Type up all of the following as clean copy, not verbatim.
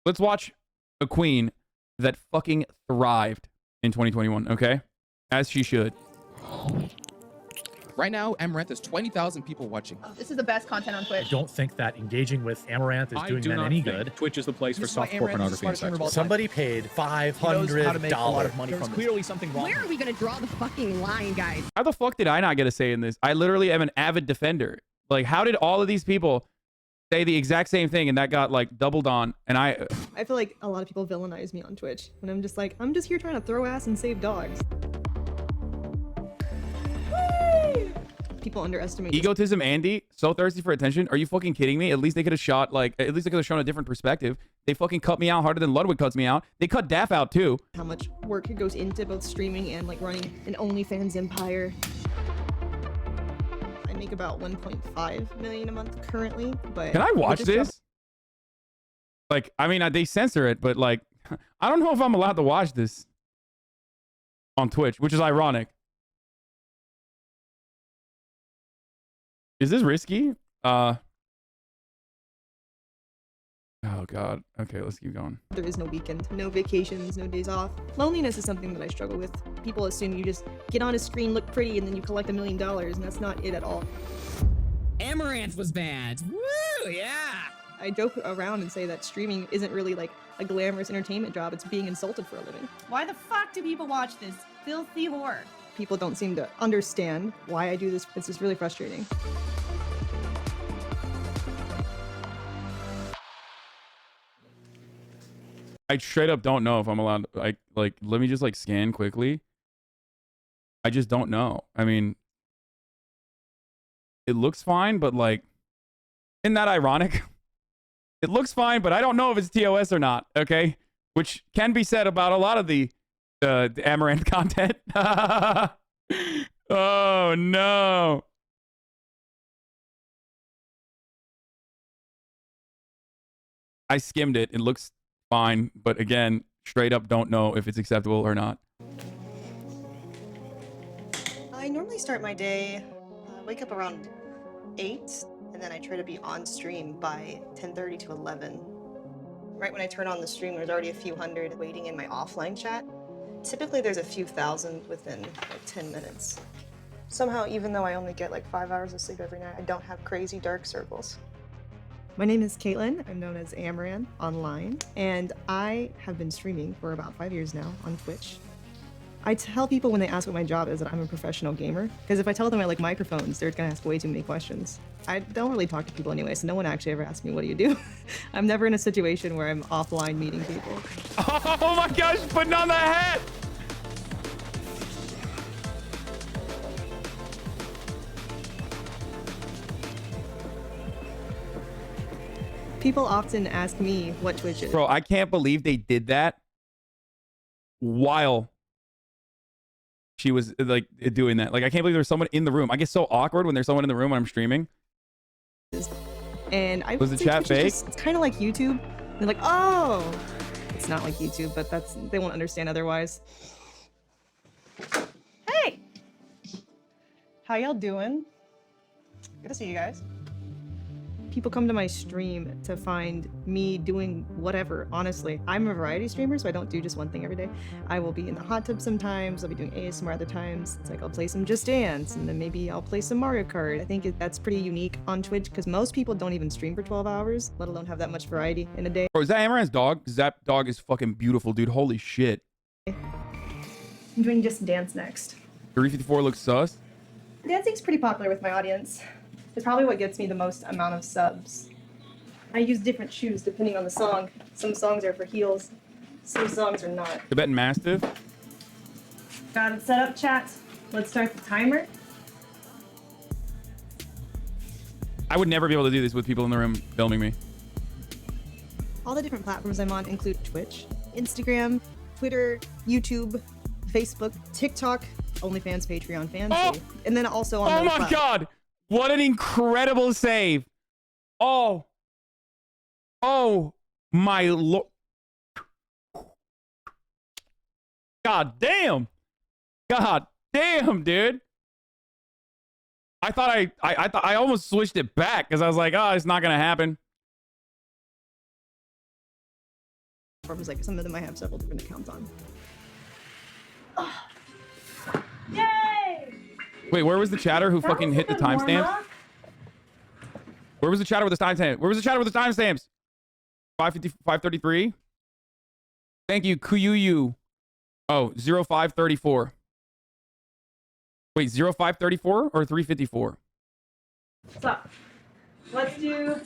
Let's watch a queen that fucking thrived in 2021, okay? As she should. Right now, Amouranth has 20,000 people watching. This is the best content on Twitch. I don't think that engaging with Amouranth is doing them any good. Twitch is the place for softcore pornography and sex. Somebody paid $500. There's clearly something wrong. Where are we gonna draw the fucking line, guys? How the fuck did I not get a say in this? I literally am an avid defender. Like, how did all of these people say the exact same thing and that got like doubled on? And I feel like a lot of people villainize me on Twitch when I'm just like, I'm just here trying to throw ass and save dogs. People underestimate egotism. Andy, so thirsty for attention. Are you fucking kidding me? At least they could have shot like, at least they could have shown a different perspective. They fucking cut me out harder than Ludwig cuts me out. They cut Daff out too. How much work goes into both streaming and like running an OnlyFans empire. I make about 1.5 million a month currently, but can I watch this? Like, I mean, they censor it, but like, I don't know if I'm allowed to watch this on Twitch, which is ironic. Is this risky? Oh God. Okay, let's keep going. There is no weekend, no vacations, no days off. Loneliness is something that I struggle with. People assume you just get on a screen, look pretty, and then you collect $1 million, and that's not it at all. Amouranth was banned. Woo, yeah. I joke around and say that streaming isn't really like a glamorous entertainment job. It's being insulted for a living. Why the fuck do people watch this filthy whore? People don't seem to understand why I do this. It's just really frustrating. I straight up don't know if I'm allowed to, like, let me just like scan quickly. I just don't know. I mean, it looks fine, but like, isn't that ironic? It looks fine, but I don't know if it's TOS or not, okay? Which can be said about a lot of the Amouranth content. Oh no. I skimmed it. It looks fine, but again, straight up don't know if it's acceptable or not. I normally start my day, wake up around 8, and then I try to be on stream by 10:30 to 11. Right when I turn on the stream, there's already a few hundred waiting in my offline chat. Typically, there's a few thousand within like 10 minutes. Somehow, even though I only get like 5 hours of sleep every night, I don't have crazy dark circles. My name is Caitlin. I'm known as Amouranth online, and I have been streaming for about 5 years now on Twitch. I tell people when they ask what my job is that I'm a professional gamer, because if I tell them I like microphones, they're gonna ask way too many questions. I don't really talk to people anyway, so no one actually ever asks me, what do you do? I'm never in a situation where I'm offline meeting people. Oh my gosh, putting on the hat! People often ask me what Twitch is. Bro, I can't believe they did that while she was like doing that. Like, I can't believe there's someone in the room. I get so awkward when there's someone in the room when I'm streaming. And I was the chat fake? It's kind of like YouTube. They're like, oh, it's not like YouTube, but they won't understand otherwise. Hey, how y'all doing? Good to see you guys. People come to my stream to find me doing whatever, honestly. I'm a variety streamer, so I don't do just one thing every day. I will be in the hot tub sometimes, I'll be doing ASMR other times. It's like I'll play some Just Dance, and then maybe I'll play some Mario Kart. I think that's pretty unique on Twitch, because most people don't even stream for 12 hours, let alone have that much variety in a day. Bro, is that Amaranth's dog? Because that dog is fucking beautiful, dude. Holy shit. I'm doing Just Dance next. 354 looks sus. Dancing's pretty popular with my audience. It's probably what gets me the most amount of subs. I use different shoes depending on the song. Some songs are for heels, some songs are not. Tibetan Mastiff. Got it set up, chat. Let's start the timer. I would never be able to do this with people in the room filming me. All the different platforms I'm on include Twitch, Instagram, Twitter, YouTube, Facebook, TikTok, OnlyFans, Patreon, Fansy, and then also on Oh my God! What an incredible save! Oh my lord! God damn! God damn, dude! I thought I almost switched it back because I was like, oh, it's not gonna happen. platforms. Like some of them I have several different accounts on. Yay! Wait, where was the chatter who fucking hit the timestamps? Where was the chatter with the timestamps? Where was the chatter with the timestamps? 550, 533. Thank you, Kuyuyu. Oh, 0534. Wait, 0534 or 354? What's up? Let's do.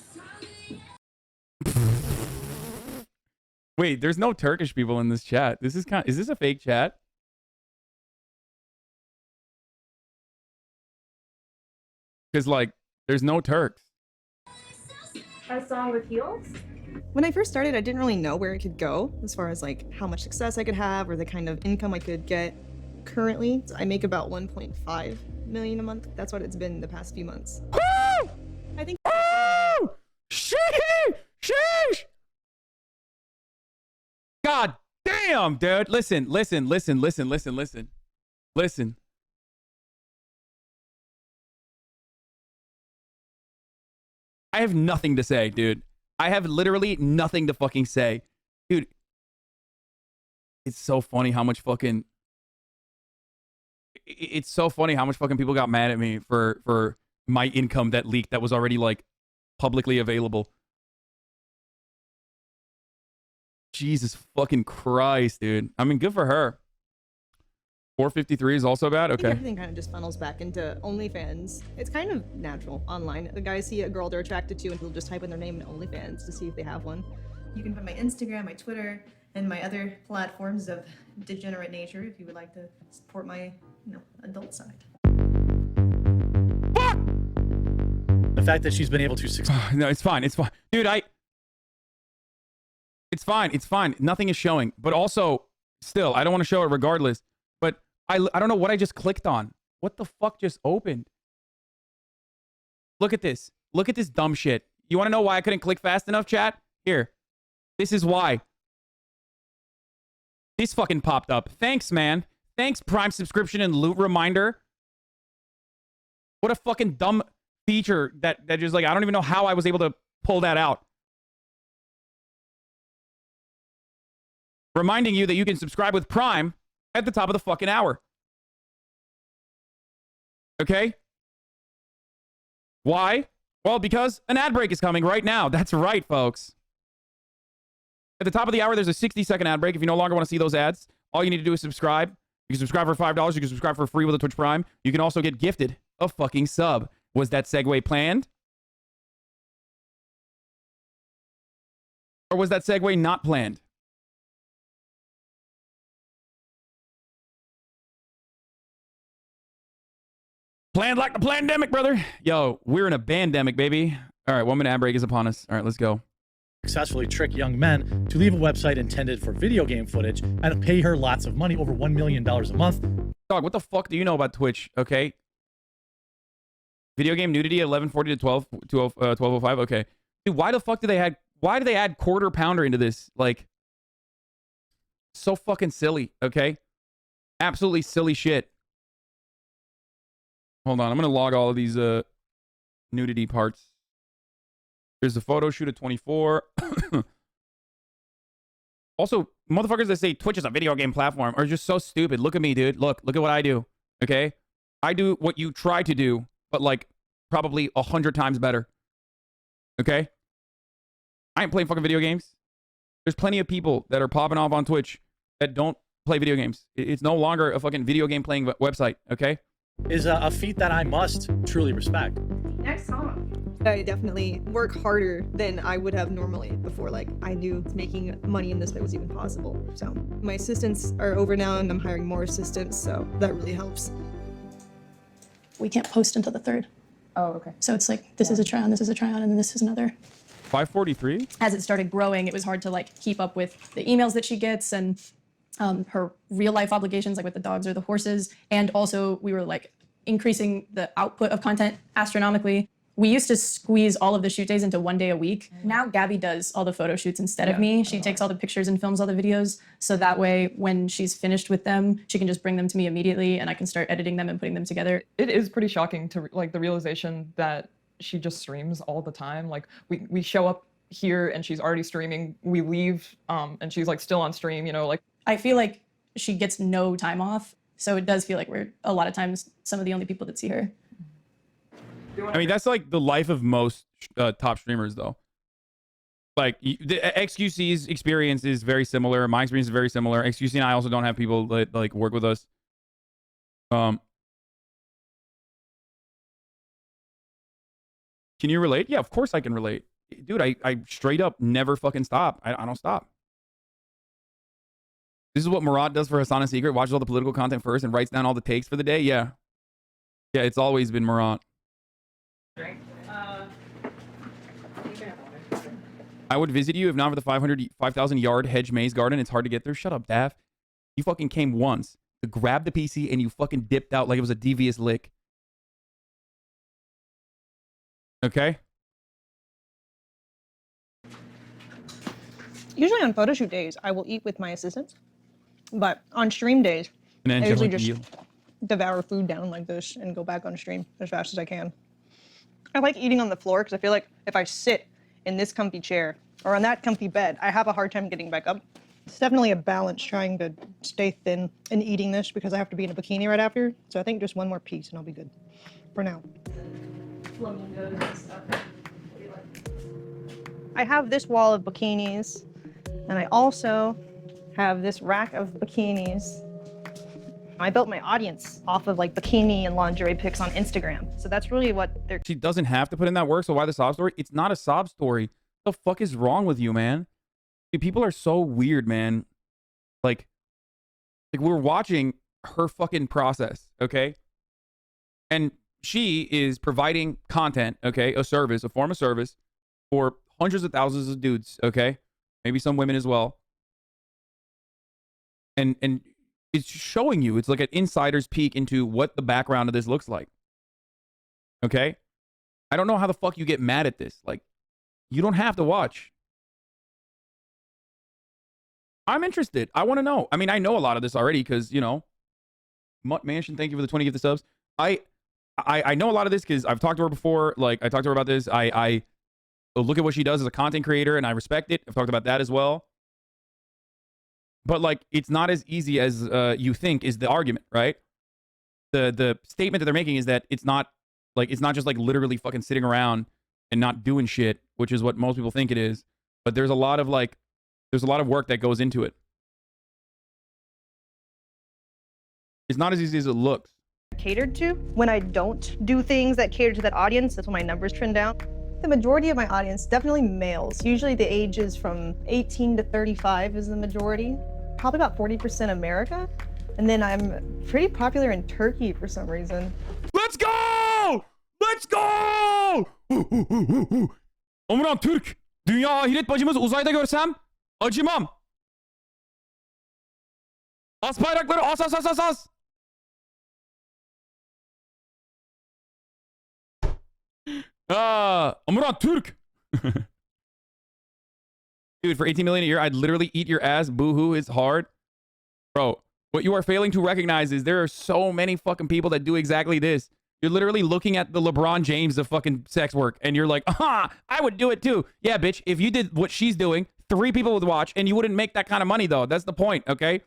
Wait, there's no Turkish people in this chat. This is is this a fake chat? Because like, there's no Turks. A song with heels? When I first started, I didn't really know where it could go as far as like how much success I could have or the kind of income I could get. Currently, I make about 1.5 million a month. That's what it's been the past few months. Woo! I think. Woo! Sheesh! God damn, dude. Listen. I have nothing to say, dude. I have literally nothing to fucking say. Dude, it's so funny how much fucking... It's so funny how much fucking people got mad at me for my income that leaked that was already, like, publicly available. Jesus fucking Christ, dude. I mean, good for her. 453 is also bad? I think Okay. everything kind of just funnels back into OnlyFans. It's kind of natural online. The guys see a girl they're attracted to and they'll just type in their name in OnlyFans to see if they have one. You can find my Instagram, my Twitter, and my other platforms of degenerate nature if you would like to support my, adult side. The fact that she's been able to succeed. No, it's fine. It's fine. Dude, It's fine. It's fine. Nothing is showing. But also, still, I don't want to show it regardless. But I don't know what I just clicked on. What the fuck just opened? Look at this. Look at this dumb shit. You want to know why I couldn't click fast enough, chat? Here. This is why. This fucking popped up. Thanks, man. Thanks, Prime subscription and loot reminder. What a fucking dumb feature that just like, I don't even know how I was able to pull that out. Reminding you that you can subscribe with Prime at the top of the fucking hour. Okay? Why? Well, because an ad break is coming right now. That's right, folks. At the top of the hour, there's a 60-second ad break. If you no longer want to see those ads, all you need to do is subscribe. You can subscribe for $5. You can subscribe for free with a Twitch Prime. You can also get gifted a fucking sub. Was that segue planned? Or was that segue not planned? Planned like the pandemic, brother. Yo, we're in a pandemic, baby. All right, 1 minute ad break is upon us. All right, let's go. Successfully trick young men to leave a website intended for video game footage and pay her lots of money, over $1 million a month. Dog, what the fuck do you know about Twitch? Okay. Video game nudity at 11:40 to 12:05. Okay. Dude, why the fuck do they add quarter pounder into this? Like, so fucking silly. Okay. Absolutely silly shit. Hold on, I'm gonna log all of these nudity parts. Here's the photo shoot at 24. Also, motherfuckers that say Twitch is a video game platform are just so stupid. Look at me, dude. Look at what I do. Okay? I do what you try to do, but like probably 100 times better. Okay? I ain't playing fucking video games. There's plenty of people that are popping off on Twitch that don't play video games. It's no longer a fucking video game playing website. Okay? Is a feat that I must truly respect. Next song. I definitely work harder than I would have normally before, like, I knew making money in this way was even possible. So my assistants are over now and I'm hiring more assistants, so that really helps. We can't post until the 3rd. Oh, okay. So it's like, this is a try on, this is a try on, and then this is another. 543? As it started growing, it was hard to like keep up with the emails that she gets and her real life obligations, like with the dogs or the horses. And also we were like increasing the output of content astronomically. We used to squeeze all of the shoot days into 1 day a week. Now Gabby does all the photo shoots instead of me. She takes all the pictures and films all the videos. So that way, when she's finished with them, she can just bring them to me immediately and I can start editing them and putting them together. It is pretty shocking to like the realization that she just streams all the time. Like we show up here and she's already streaming, we leave and she's like still on stream, you know, like. I feel like she gets no time off. So it does feel like we're a lot of times some of the only people that see her. I mean, that's like the life of most top streamers, though. Like the XQC's experience is very similar. My experience is very similar. XQC and I also don't have people that like work with us. Can you relate? Yeah, of course I can relate. Dude, I straight up never fucking stop. I don't stop. This is what Amouranth does for Hasana Secret. Watches all the political content first and writes down all the takes for the day. Yeah. Yeah, it's always been Amouranth. I would visit you if not for the 5,000 yard hedge maze garden. It's hard to get through. Shut up, Daff. You fucking came once to grab the PC and you fucking dipped out like it was a devious lick. Okay? Usually on photo shoot days, I will eat with my assistants. But on stream days, I usually just devour food down like this and go back on stream as fast as I can. I like eating on the floor because I feel like if I sit in this comfy chair or on that comfy bed, I have a hard time getting back up. It's definitely a balance trying to stay thin and eating this because I have to be in a bikini right after. So I think just one more piece and I'll be good for now. Flamingos and stuff. I have this wall of bikinis and I also have this rack of bikinis. I built my audience off of like bikini and lingerie pics on Instagram. So that's really what they're... She doesn't have to put in that work, so why the sob story? It's not a sob story. What the fuck is wrong with you, man? Dude, people are so weird, man. Like we're watching her fucking process, okay? And she is providing content, okay? A service, a form of service for hundreds of thousands of dudes, okay? Maybe some women as well. And it's showing you, it's like an insider's peek into what the background of this looks like. Okay? I don't know how the fuck you get mad at this. Like, you don't have to watch. I'm interested. I want to know. I mean, I know a lot of this already because, you know, Mutt Mansion, thank you for the 20 gifted subs. I know a lot of this because I've talked to her before. Like, I talked to her about this. I look at what she does as a content creator and I respect it. I've talked about that as well. But like, it's not as easy as you think is the argument, right? The statement that they're making is that it's not just like literally fucking sitting around and not doing shit, which is what most people think it is. But there's a lot of work that goes into it. It's not as easy as it looks. Catered to. When I don't do things that cater to that audience, that's when my numbers trend down. The majority of my audience, definitely males. Usually the ages from 18 to 35 is the majority. Probably about 40% America. And then I'm pretty popular in Turkey for some reason. Let's go! Let's go! Amouranth Türk. Dünya ahiret bacımız uzayda görsem acımam. As bayrakları as as as as as. Amouranth Türk. Dude, for 18 million a year, I'd literally eat your ass. Boo-hoo, it's hard. Bro, what you are failing to recognize is there are so many fucking people that do exactly this. You're literally looking at the LeBron James of fucking sex work, and you're like, I would do it too. Yeah, bitch, if you did what she's doing, 3 people would watch, and you wouldn't make that kind of money, though. That's the point, okay?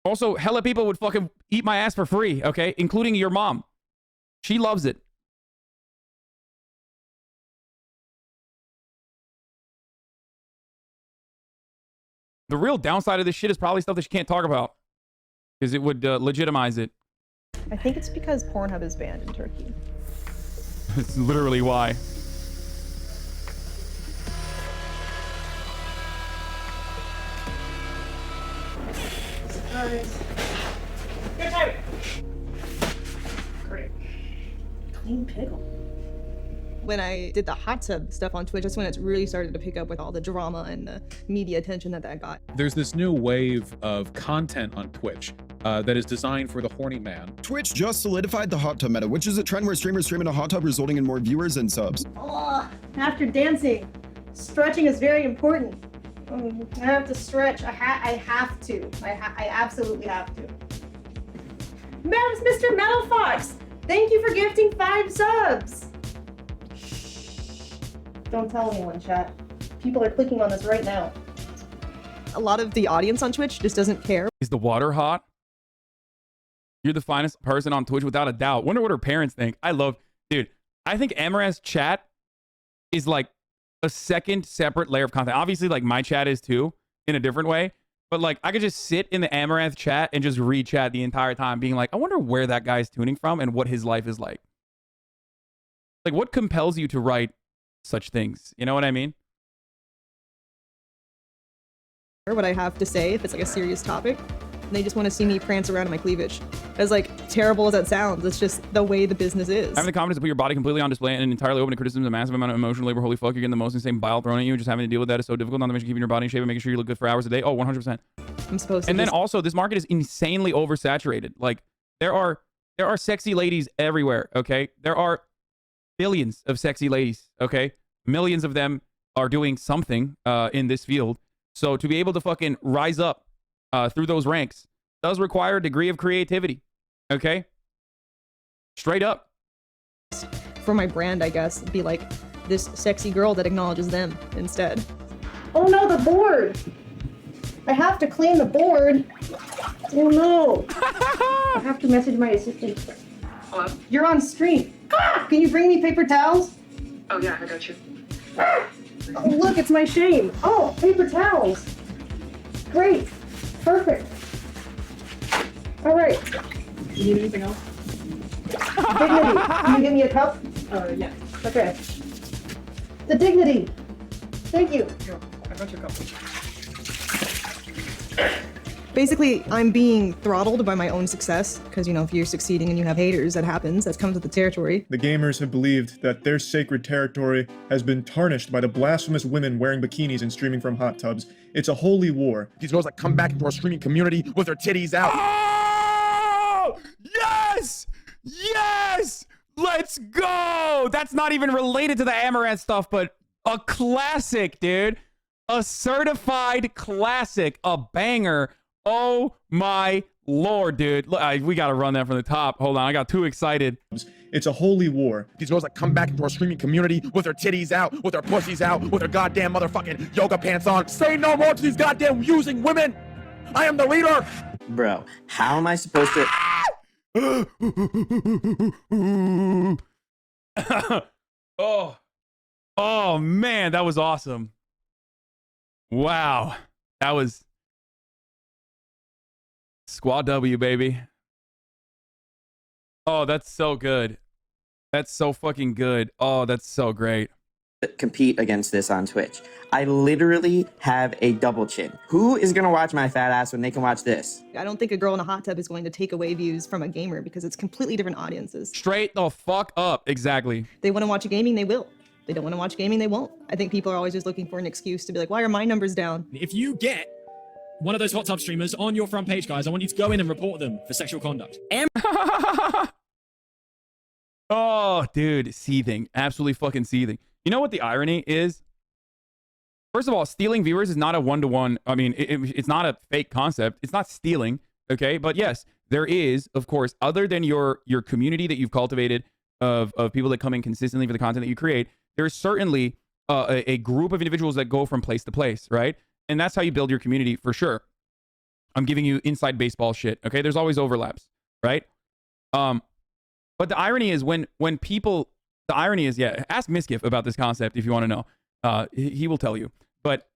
Also, hella people would fucking eat my ass for free, okay? Including your mom. She loves it. The real downside of this shit is probably stuff that she can't talk about. Because it would legitimize it. I think it's because Pornhub is banned in Turkey. That's literally why. Good time. Great. Clean pickle. When I did the hot tub stuff on Twitch, that's when it really started to pick up with all the drama and the media attention that got. There's this new wave of content on Twitch that is designed for the horny man. Twitch just solidified the hot tub meta, which is a trend where streamers stream in a hot tub, resulting in more viewers and subs. Oh, after dancing, stretching is very important. I have to stretch. I have to. I absolutely have to. Mr. Metal Fox, Thank you for gifting 5 subs. Don't tell anyone, chat. People are clicking on this right now. A lot of the audience on Twitch just doesn't care. Is the water hot? You're the finest person on Twitch without a doubt. Wonder what her parents think. I love, dude, I think Amouranth's chat is like a second separate layer of content. Obviously, like my chat is too, in a different way. But like I could just sit in the Amouranth chat and just read chat the entire time, being like, I wonder where that guy's tuning from and what his life is like. Like what compels you to write such things? You know what I mean? What I have to say if it's like a serious topic. They just want to see me prance around in my cleavage. As like terrible as that sounds, it's just the way the business is. Having the confidence to put your body completely on display and entirely open to criticism, a massive amount of emotional labor. Holy fuck, you're getting the most insane bile thrown at you. Just having to deal with that is so difficult. Not to mention keeping your body in shape and making sure you look good for hours a day. Oh, 100%. I'm supposed to. And then also, this market is insanely oversaturated. Like there are sexy ladies everywhere. Okay, there are billions of sexy ladies. Okay, millions of them are doing something in this field. So to be able to fucking rise up through those ranks does require a degree of creativity. Okay? Straight up. For my brand, I guess, be like this sexy girl that acknowledges them instead. Oh no, the board! I have to clean the board. Oh no. I have to message my assistant. Hello? You're on stream. Can you bring me paper towels? Oh yeah, I got you. Oh, look, it's my shame. Oh, paper towels. Great. Perfect. All right. You need anything else? Dignity. Can you give me a cup? Yeah. Okay. The dignity. Thank you. Here, I got your cup. Basically, I'm being throttled by my own success, because, you know, if you're succeeding and you have haters, that happens. That comes with the territory. The gamers have believed that their sacred territory has been tarnished by the blasphemous women wearing bikinis and streaming from hot tubs. It's a holy war. These girls that come back into our streaming community with their titties out. Oh! Yes! Yes! Let's go! That's not even related to the Amouranth stuff, but a classic, dude. A certified classic. A banger. Oh my lord, dude. Look, we gotta run that from the top. Hold on, I got too excited. It's a holy war. These girls that come back into our streaming community with their titties out, with their pussies out, with their goddamn motherfucking yoga pants on. Say no more to these goddamn using women. I am the leader. Bro, how am I supposed to... Oh man, that was awesome. Wow. That was Squad W, baby. Oh, that's so good. That's so fucking good. Oh, that's so great. compete against this on Twitch? I literally have a double chin. Who is gonna watch my fat ass when they can watch this? I don't think a girl in a hot tub is going to take away views from a gamer because it's completely different audiences. Straight the fuck up. Exactly. They want to watch gaming, they will. They don't want to watch gaming, they won't. I think people are always just looking for an excuse to be like, why are my numbers down? If you get one of those hot tub streamers on your front page, guys, I want you to go in and report them for sexual conduct. Oh, dude, seething. Absolutely fucking seething. You know what the irony is? First of all, stealing viewers is not a one-to-one. I mean, it's not a fake concept. It's not stealing, okay? But yes, there is, of course, other than your community that you've cultivated of people that come in consistently for the content that you create, there's certainly a group of individuals that go from place to place, right? And that's how you build your community for sure. I'm giving you inside baseball shit, okay? There's always overlaps, right? But the irony is when people, the irony is, yeah, ask Miskiff about this concept if you want to know. He will tell you. But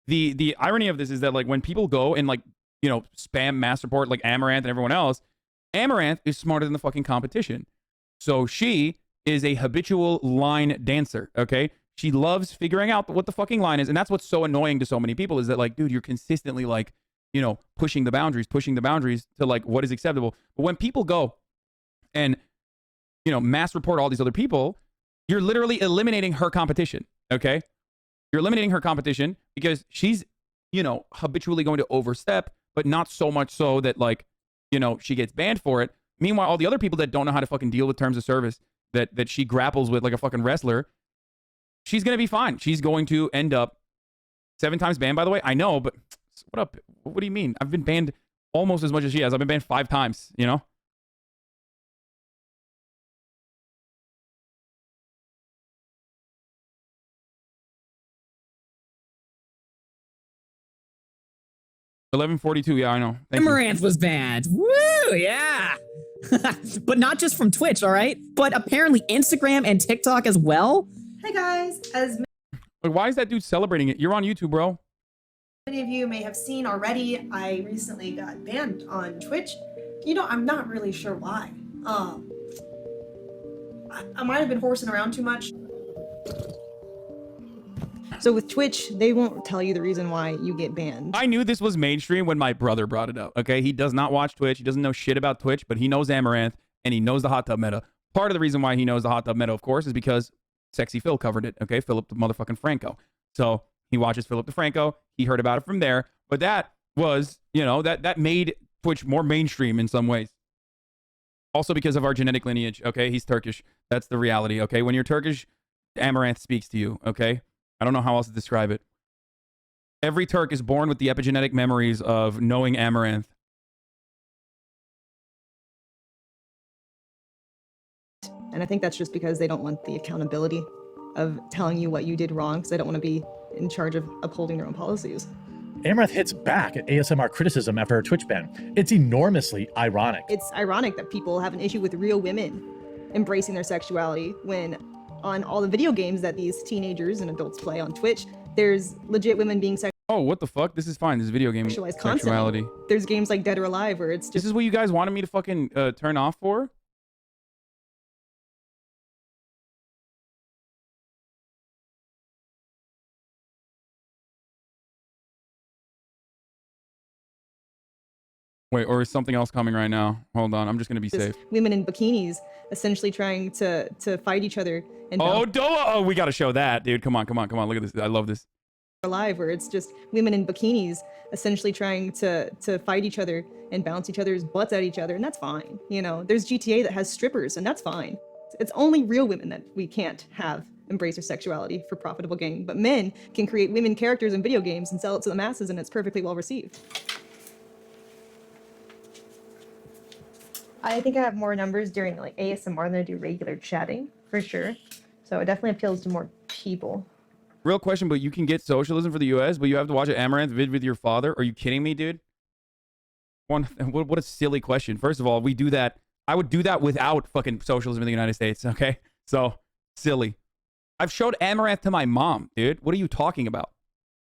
the irony of this is that, like, when people go and, like, you know, spam mass report like Amouranth and everyone else, Amouranth is smarter than the fucking competition. So she is a habitual line dancer, okay? She loves figuring out what the fucking line is. And that's what's so annoying to so many people is that, like, dude, you're consistently, like, you know, pushing the boundaries to, like, what is acceptable. But when people go and, you know, mass report all these other people, you're literally eliminating her competition, okay? You're eliminating her competition because she's, you know, habitually going to overstep, but not so much so that, like, you know, she gets banned for it. Meanwhile, all the other people that don't know how to fucking deal with terms of service that she grapples with like a fucking wrestler, she's going to be fine. She's going to end up 7 times banned, by the way. I know, but what up? What do you mean? I've been banned almost as much as she has. I've been banned 5 times, you know? 11:42. Yeah, I know. Thank you. Amouranth was banned. Woo, yeah. But not just from Twitch, all right? But apparently Instagram and TikTok as well. Hey guys, as Like, why is that dude celebrating it? You're on YouTube, bro. many of you may have seen already, I recently got banned on Twitch. You know, I'm not really sure why. I might have been horsing around too much. So with Twitch, they won't tell you the reason why you get banned. I knew this was mainstream when my brother brought it up, okay? He does not watch Twitch. He doesn't know shit about Twitch, but he knows Amouranth, and he knows the hot tub meta. Part of the reason why he knows the hot tub meta, of course, is because Sexy Phil covered it, okay? Philip the motherfucking Franco. So he watches Philip DeFranco. He heard about it from there. But that was, you know, that made Twitch more mainstream in some ways. Also because of our genetic lineage, okay? He's Turkish. That's the reality, okay? When you're Turkish, Amouranth speaks to you, okay? I don't know how else to describe it. Every Turk is born with the epigenetic memories of knowing Amouranth. And I think that's just because they don't want the accountability of telling you what you did wrong, because they don't want to be in charge of upholding their own policies. Amouranth hits back at ASMR criticism after her Twitch ban. It's enormously ironic. It's ironic that people have an issue with real women embracing their sexuality when on all the video games that these teenagers and adults play on Twitch, there's legit women being Oh, what the fuck? This is fine. This is video game sexualized sexuality. constantly. There's games like Dead or Alive where it's just... This is what you guys wanted me to fucking turn off for? Wait, or is something else coming right now? Hold on, I'm just gonna be safe. Women in bikinis essentially trying to fight each other. And Oh, Doa! Oh, we gotta show that, dude. Come on, come on, come on. Look at this. I love this. Alive where it's just women in bikinis essentially trying to fight each other and bounce each other's butts at each other, and that's fine. You know, there's GTA that has strippers, and that's fine. It's only real women that we can't have embrace their sexuality for profitable gain, but men can create women characters in video games and sell it to the masses, and it's perfectly well received. I think I have more numbers during like ASMR than I do regular chatting, for sure. So it definitely appeals to more people. Real question, but you can get socialism for the U.S., but you have to watch an Amouranth vid with your father? Are you kidding me, dude? What a silly question. First of all, we do that. I would do that without fucking socialism in the United States, okay? So, silly. I've showed Amouranth to my mom, dude. What are you talking about?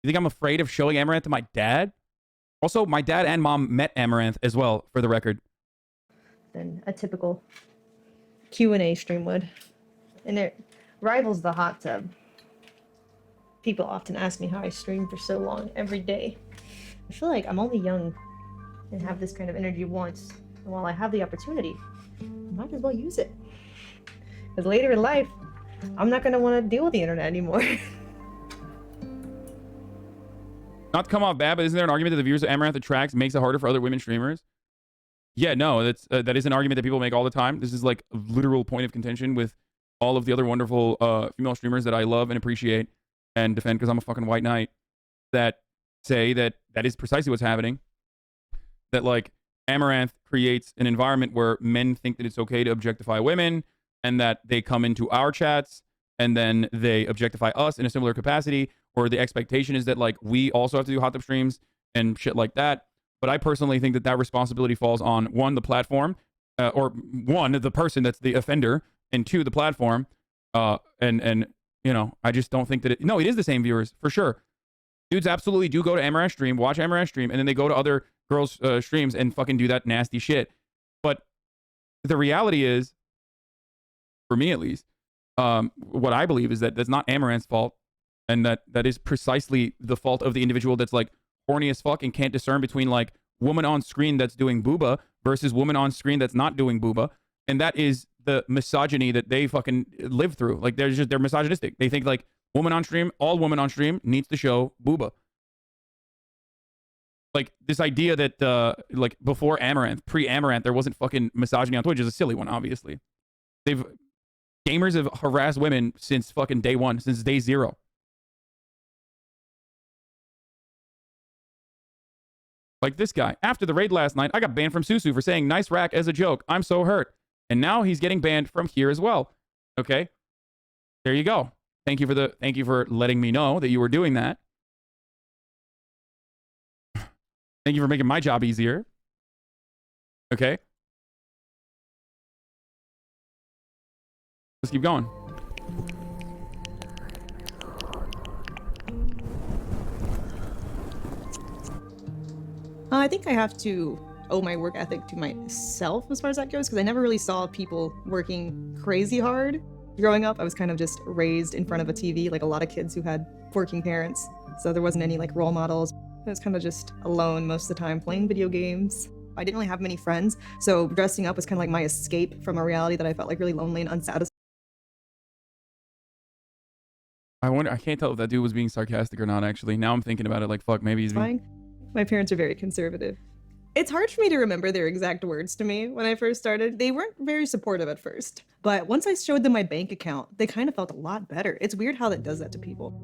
You think I'm afraid of showing Amouranth to my dad? Also, my dad and mom met Amouranth as well, for the record. Than a typical Q&A stream would. And it rivals the hot tub. People often ask me how I stream for so long every day. I feel like I'm only young and have this kind of energy once. And while I have the opportunity, I might as well use it. Because later in life, I'm not going to want to deal with the internet anymore. Not to come off bad, but isn't there an argument that the viewers of Amouranth attracts makes it harder for other women streamers? Yeah, no, that is an argument that people make all the time. This is like a literal point of contention with all of the other wonderful female streamers that I love and appreciate and defend because I'm a fucking white knight, that say that that is precisely what's happening. That like Amouranth creates an environment where men think that it's okay to objectify women, and that they come into our chats and then they objectify us in a similar capacity, or the expectation is that like we also have to do hot tub streams and shit like that. But I personally think that that responsibility falls on one, the platform, or one, the person that's the offender, and two, the platform. And you know, I just don't think that it is the same viewers for sure. Dudes absolutely do go to Amouranth stream, watch Amouranth stream, and then they go to other girls' streams and fucking do that nasty shit. But the reality is, for me at least, what I believe is that that's not Amouranth's fault, and that is precisely the fault of the individual that's like horny as fuck and can't discern between like woman on screen that's doing booba versus woman on screen that's not doing booba. And that is the misogyny that they fucking live through. Like they're misogynistic. They think like woman on stream, all woman on stream needs to show booba. Like this idea that like before Amouranth, pre-Amouranth, there wasn't fucking misogyny on Twitch is a silly one, obviously. Gamers have harassed women since fucking day one, since day zero. Like this guy. After the raid last night, I got banned from Susu for saying nice rack as a joke. I'm so hurt. And now he's getting banned from here as well. Okay. There you go. Thank you for letting me know that you were doing that. Thank you for making my job easier. Okay. Let's keep going. I think I have to owe my work ethic to myself as far as that goes, because I never really saw people working crazy hard. Growing up, I was kind of just raised in front of a TV, like a lot of kids who had working parents. So there wasn't any like role models. I was kind of just alone most of the time playing video games. I didn't really have many friends, so dressing up was kind of like my escape from a reality that I felt like really lonely and unsatisfied. I can't tell if that dude was being sarcastic or not, actually. Now I'm thinking about it like, fuck, maybe he's being... My parents are very conservative. It's hard for me to remember their exact words to me when I first started. They weren't very supportive at first, but once I showed them my bank account, they kind of felt a lot better. It's weird how that does that to people.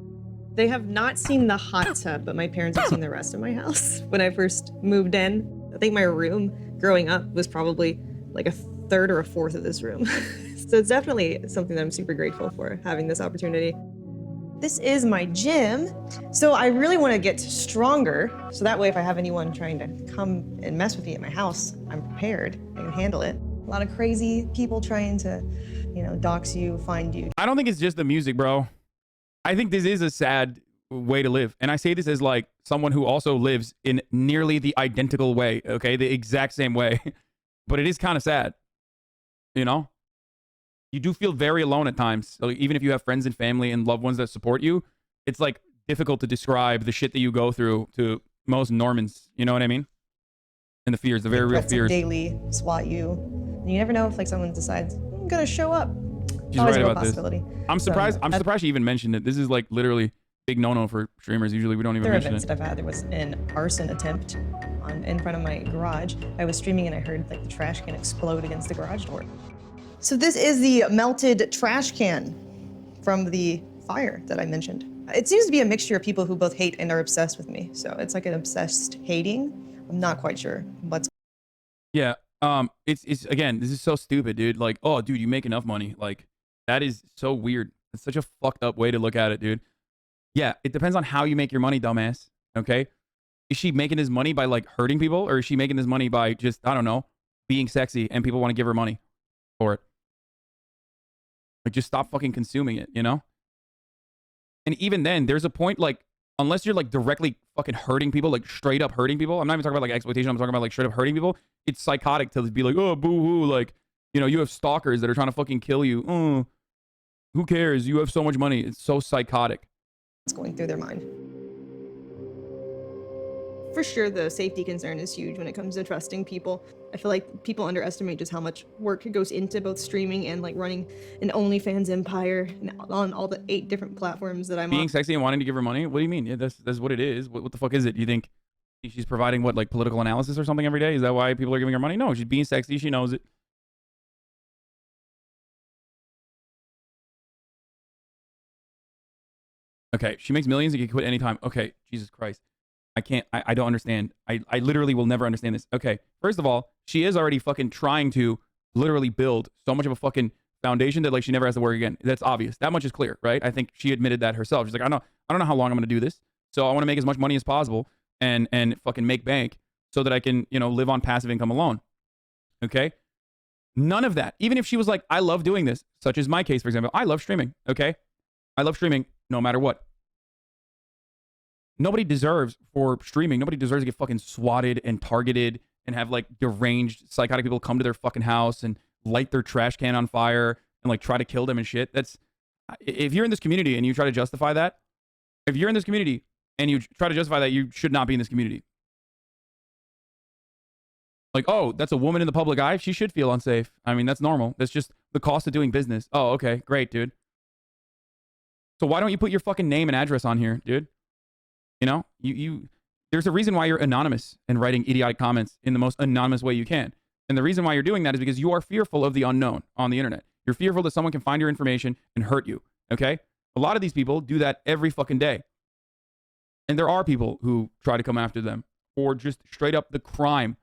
They have not seen the hot tub, but my parents have seen the rest of my house. When I first moved in, I think my room growing up was probably like a third or a fourth of this room. So it's definitely something that I'm super grateful for, having this opportunity. This is my gym, so I really want to get stronger, so that way if I have anyone trying to come and mess with me at my house, I'm prepared, I can handle it. A lot of crazy people trying to, you know, dox you, find you. I don't think it's just the music, bro. I think this is a sad way to live. And I say this as like someone who also lives in nearly the identical way, okay? The exact same way. But it is kind of sad, you know? You do feel very alone at times. Like, even if you have friends and family and loved ones that support you, it's like difficult to describe the shit that you go through to most Normans. You know what I mean? And the fears, the very real fears. Daily swat you. And you never know if like someone decides, I'm gonna show up. She's right about this. I'm surprised. I'm surprised she even mentioned it. This is like literally big no-no for streamers. Usually we don't even mention it. There are events that I've had. There was an arson attempt in front of my garage. I was streaming and I heard like the trash can explode against the garage door. So this is the melted trash can from the fire that I mentioned. It seems to be a mixture of people who both hate and are obsessed with me. So it's like an obsessed hating. I'm not quite sure what's. Yeah. It's again, this is so stupid, dude. Like, oh, dude, you make enough money. Like, that is so weird. It's such a fucked up way to look at it, dude. Yeah, it depends on how you make your money, dumbass. Okay? Is she making this money by like hurting people, or is she making this money by just, I don't know, being sexy and people want to give her money for it? Like, just stop fucking consuming it, you know? And even then, there's a point, like, unless you're like directly fucking hurting people, like straight up hurting people. I'm not even talking about like exploitation. I'm talking about like straight up hurting people. It's psychotic to be like, oh, boo hoo. Like, you know, you have stalkers that are trying to fucking kill you. Oh, who cares? You have so much money. It's so psychotic. What's going through their mind? For sure, the safety concern is huge when it comes to trusting people. I feel like people underestimate just how much work goes into both streaming and like running an OnlyFans empire on all the 8 different platforms that I'm on. Being sexy and wanting to give her money? What do you mean? Yeah, that's what it is. What the fuck is it? You think she's providing what, like political analysis or something every day? Is that why people are giving her money? No, she's being sexy. She knows it. Okay, she makes millions and can quit anytime. Okay, Jesus Christ. I don't understand. I literally will never understand this. Okay, first of all, she is already fucking trying to literally build so much of a fucking foundation that like she never has to work again. That's obvious. That much is clear, right? I think she admitted that herself. She's like, I don't know how long I'm gonna do this. So I want to make as much money as possible and fucking make bank so that I can, you know, live on passive income alone. Okay? None of that. Even if she was like, I love doing this, such as my case, for example, I love streaming. Okay? I love streaming no matter what. Nobody deserves, for streaming, nobody deserves to get fucking swatted and targeted and have like deranged psychotic people come to their fucking house and light their trash can on fire and like try to kill them and shit. That's, if you're in this community and you try to justify that, if you're in this community and you try to justify that, you should not be in this community. Like, oh, that's a woman in the public eye. She should feel unsafe. I mean, that's normal. That's just the cost of doing business. Oh, okay, great, dude. So why don't you put your fucking name and address on here, dude? You know, there's a reason why you're anonymous and writing idiotic comments in the most anonymous way you can. And the reason why you're doing that is because you are fearful of the unknown on the internet. You're fearful that someone can find your information and hurt you. Okay? A lot of these people do that every fucking day. And there are people who try to come after them for just straight up the crime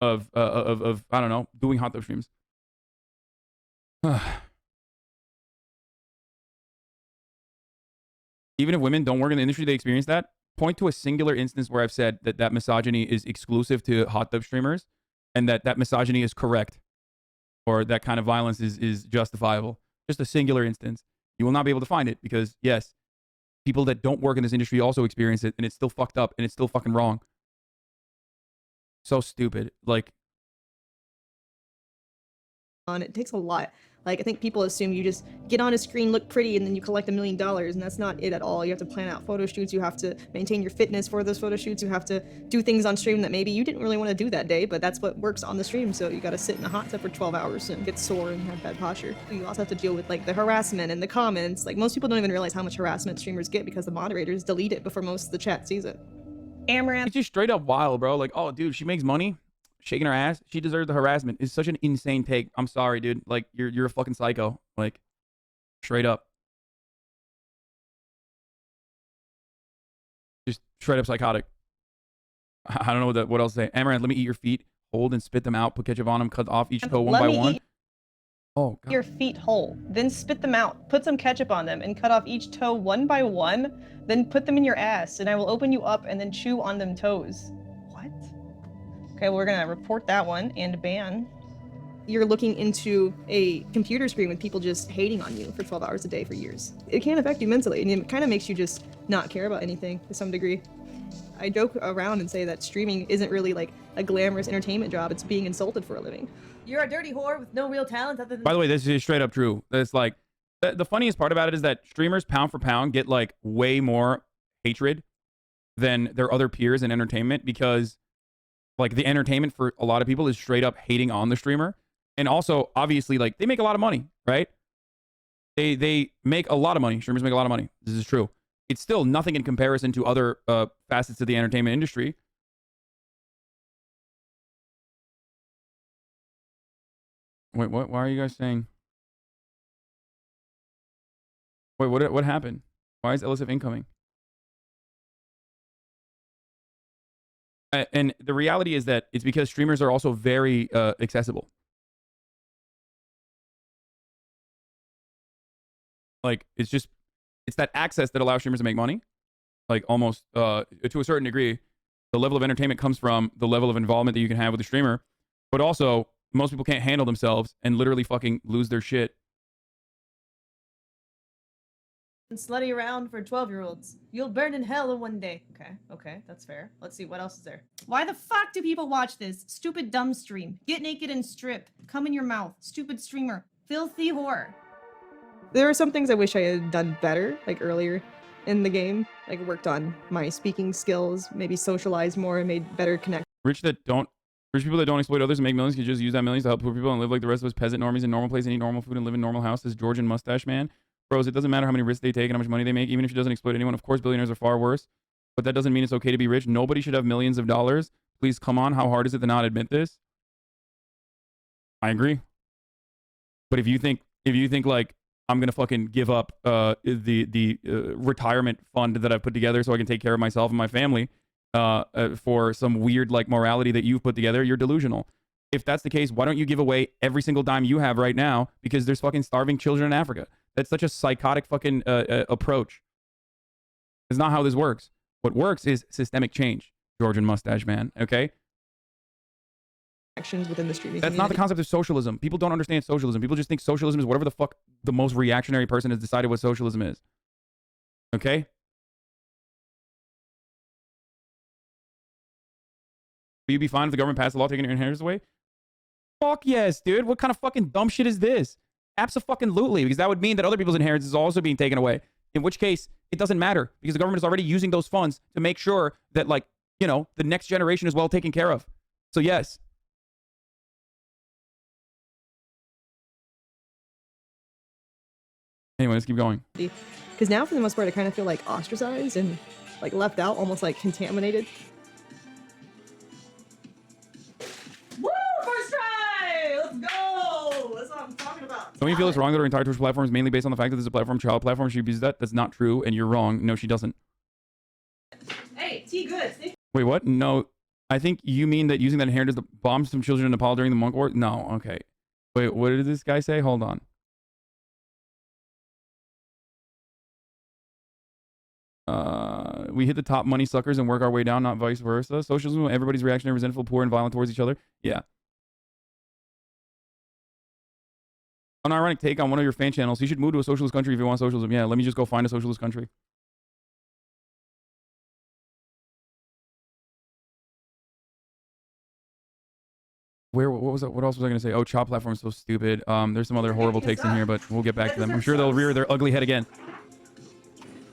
of I don't know, doing hot tub streams. Even if women don't work in the industry, they experience that. point to a singular instance where I've said that that misogyny is exclusive to hot tub streamers and that that misogyny is correct or that kind of violence is justifiable. Just a singular instance. You will not be able to find it because, yes, people that don't work in this industry also experience it, and it's still fucked up, and it's still fucking wrong. So stupid. Like, it takes a lot. Like, I think people assume you just get on a screen, look pretty, and then you collect $1 million, and that's not it at all. You have to plan out photo shoots, you have to maintain your fitness for those photo shoots, you have to do things on stream that maybe you didn't really want to do that day, but that's what works on the stream, so you gotta sit in a hot tub for 12 hours and get sore and have bad posture. You also have to deal with, like, the harassment and the comments. Like, most people don't even realize how much harassment streamers get because the moderators delete it before most of the chat sees it. Amouranth. it's just straight up wild, bro. Like, oh, dude, she makes money shaking her ass. She deserves the harassment. It's such an insane take. I'm sorry, dude. Like, you're a fucking psycho. Like, straight up. Just straight up psychotic. I don't know what else to say. Amouranth, let me eat your feet. Hold and spit them out. Put ketchup on them. Cut off each toe one by one. Oh, God. Your feet whole, then spit them out, put some ketchup on them, and cut off each toe one by one, then put them in your ass, and I will open you up and then chew on them toes. What? Okay, well, we're gonna report that one and ban. You're looking into a computer screen with people just hating on you for 12 hours a day for years. It can affect you mentally, and it kind of makes you just not care about anything to some degree. I joke around and say that streaming isn't really like a glamorous entertainment job, it's being insulted for a living. You're a dirty whore with no real talent other than— By the way, this is straight up true. It's like, the funniest part about it is that streamers, pound for pound, get like way more hatred than their other peers in entertainment because like the entertainment for a lot of people is straight up hating on the streamer. And also, obviously, like, they make a lot of money, right? They make a lot of money. Streamers make a lot of money. This is true. It's still nothing in comparison to other facets of the entertainment industry. Wait, what? Why are you guys saying? Wait, what happened? Why is illicit incoming? And the reality is that it's because streamers are also very accessible. Like, it's that access that allows streamers to make money. Like, almost to a certain degree, the level of entertainment comes from the level of involvement that you can have with the streamer. But also, most people can't handle themselves and literally fucking lose their shit. and slutty around for 12-year-olds. You'll burn in hell in one day. Okay, that's fair. Let's see, what else is there? Why the fuck do people watch this? Stupid dumb stream. Get naked and strip. Come in your mouth. Stupid streamer. Filthy whore. There are some things I wish I had done better, like earlier in the game. Like worked on my speaking skills, maybe socialized more and made better connections. Rich people that don't exploit others and make millions can just use that millions to help poor people and live like the rest of us peasant normies in normal place and eat normal food and live in normal houses. Georgian mustache man. Bros, it doesn't matter how many risks they take and how much money they make, even if she doesn't exploit anyone. Of course, billionaires are far worse, but that doesn't mean it's okay to be rich. Nobody should have millions of dollars. Please, come on. How hard is it to not admit this? I agree. But if you think like I'm gonna fucking give up the retirement fund that I've put together so I can take care of myself and my family for some weird like morality that you've put together, you're delusional. If that's the case, why don't you give away every single dime you have right now because there's fucking starving children in Africa? That's such a psychotic fucking approach. It's not how this works. What works is systemic change, Georgian mustache man, okay? Actions within the streaming That's not the concept of socialism. People don't understand socialism. People just think socialism is whatever the fuck the most reactionary person has decided what socialism is. Okay? Will you be fine if the government passed a law taking your inheritance away? Fuck yes, dude. What kind of fucking dumb shit is this? Abso-fucking-lutely, because that would mean that other people's inheritance is also being taken away. In which case, it doesn't matter because the government is already using those funds to make sure that, like, you know, the next generation is well taken care of. So yes. Anyway, let's keep going. Because now, for the most part, I kind of feel like ostracized and like left out, almost like contaminated. Woo! First try! Let's go! That's what I'm talking about. Don't you feel it's wrong that her entire Twitch platform is mainly based on the fact that this is a platform, child platform? She abuses that? That's not true, and you're wrong. No, she doesn't. Hey, T good. Wait, what? No, I think you mean that using that inheritance to bomb some children in Nepal during the Monk War? No, okay. Wait, what did this guy say? Hold on. we hit the top money suckers and work our way down, not vice versa. Socialism, everybody's reactionary, resentful, poor, and violent towards each other. Yeah. An ironic take on one of your fan channels. You should move to a socialist country if you want socialism. Yeah, let me just go find a socialist country. What was it? What else was I going to say? Oh, Chop platform is so stupid. There's some other horrible takes in here, but we'll get back to them. I'm sure they'll rear their ugly head again.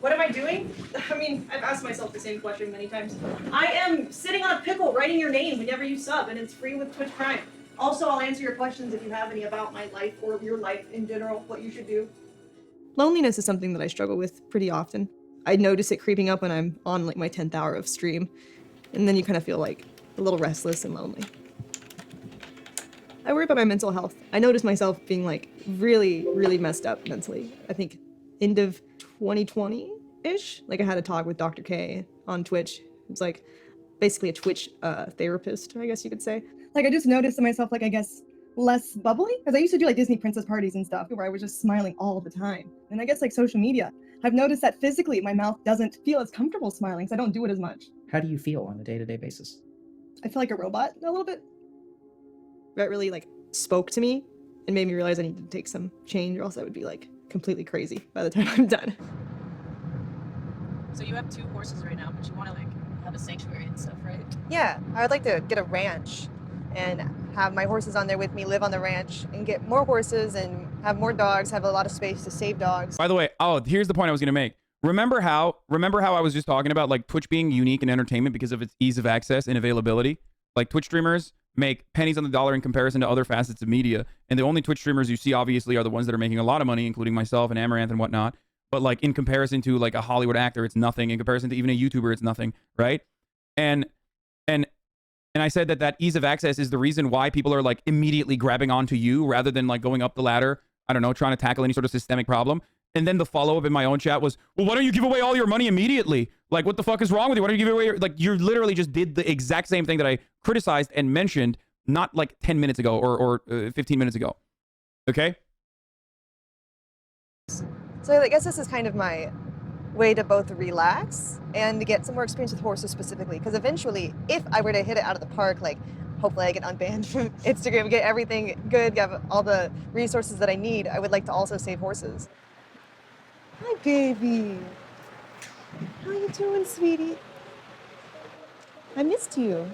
What am I doing? I mean, I've asked myself the same question many times. I am sitting on a pickle writing your name whenever you sub, and it's free with Twitch Prime. Also, I'll answer your questions if you have any about my life or your life in general, what you should do. Loneliness is something that I struggle with pretty often. I notice it creeping up when I'm on like my 10th hour of stream, and then you kind of feel like a little restless and lonely. I worry about my mental health. I notice myself being like really, really messed up mentally. I think end of 2020-ish, like I had a talk with Dr. K on Twitch. It's like basically a Twitch therapist, I guess you could say. Like I just noticed in myself, like I guess less bubbly, because I used to do like Disney princess parties and stuff where I was just smiling all the time. And I guess like social media, I've noticed that physically my mouth doesn't feel as comfortable smiling, so I don't do it as much. How do you feel on a day-to-day basis? I feel like a robot a little bit. That really like spoke to me and made me realize I needed to take some change, or else I would be like completely crazy by the time I'm done. So you have 2 horses right now, but you want to like have a sanctuary and stuff, right? Yeah, I would like to get a ranch and have my horses on there with me, live on the ranch, and get more horses and have more dogs, have a lot of space to save dogs. By the way, here's the point I was going to make. Remember how I was just talking about like Twitch being unique in entertainment because of its ease of access and availability? Like Twitch streamers make pennies on the dollar in comparison to other facets of media. And the only Twitch streamers you see, obviously, are the ones that are making a lot of money, including myself and Amouranth and whatnot. But like in comparison to like a Hollywood actor, it's nothing. In comparison to even a YouTuber, it's nothing, right? And I said that ease of access is the reason why people are like immediately grabbing onto you rather than like going up the ladder, I don't know, trying to tackle any sort of systemic problem. And then the follow-up in my own chat was, well, why don't you give away all your money immediately? Like, what the fuck is wrong with you? Why don't you give away like, you literally just did the exact same thing that I criticized and mentioned not like 10 minutes ago or 15 minutes ago. Okay? So I guess this is kind of my way to both relax and to get some more experience with horses specifically. Because eventually, if I were to hit it out of the park, like hopefully I get unbanned from Instagram, get everything good, have all the resources that I need, I would like to also save horses. Hi, baby. How you doing, sweetie? I missed you.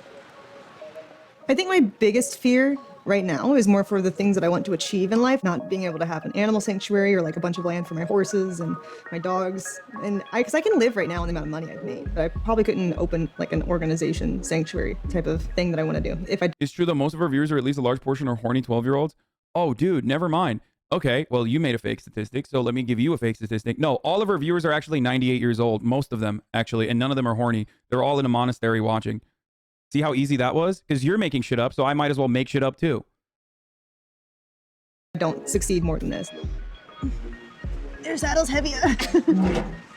I think my biggest fear right now is more for the things that I want to achieve in life, not being able to have an animal sanctuary or like a bunch of land for my horses and my dogs. And because I can live right now on the amount of money I've made, but I probably couldn't open like an organization sanctuary type of thing that I want to do. If I It's true that most of our viewers, or at least a large portion, are horny 12-year-olds. Oh, dude, never mind. Okay, well, you made a fake statistic, so let me give you a fake statistic. No, all of our viewers are actually 98 years old, most of them, actually, and none of them are horny. They're all in a monastery watching. See how easy that was? Because you're making shit up, so I might as well make shit up too. don't succeed more than this. Their saddle's heavier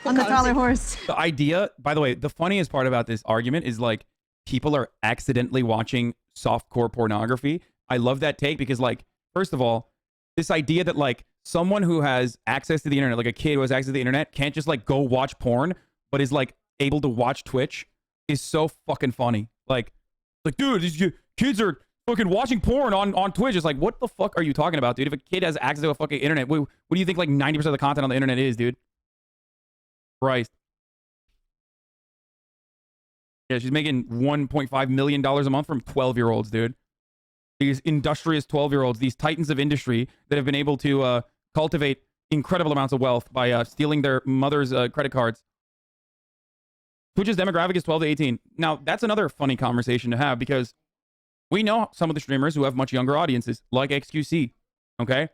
on the taller horse. The idea, by the way, the funniest part about this argument is like people are accidentally watching softcore pornography. I love that take because, like, first of all, this idea that like someone who has access to the internet, like a kid who has access to the internet, can't just like go watch porn, but is like able to watch Twitch is so fucking funny. Like, dude, these kids are fucking watching porn on Twitch. It's like, what the fuck are you talking about, dude? If a kid has access to a fucking internet, what do you think like 90% of the content on the internet is, dude? Christ. Yeah, she's making $1.5 million a month from 12-year-olds, dude. These industrious 12-year-olds, these titans of industry that have been able to cultivate incredible amounts of wealth by stealing their mother's credit cards. Twitch's demographic is 12 to 18. Now, that's another funny conversation to have because we know some of the streamers who have much younger audiences, like XQC, okay?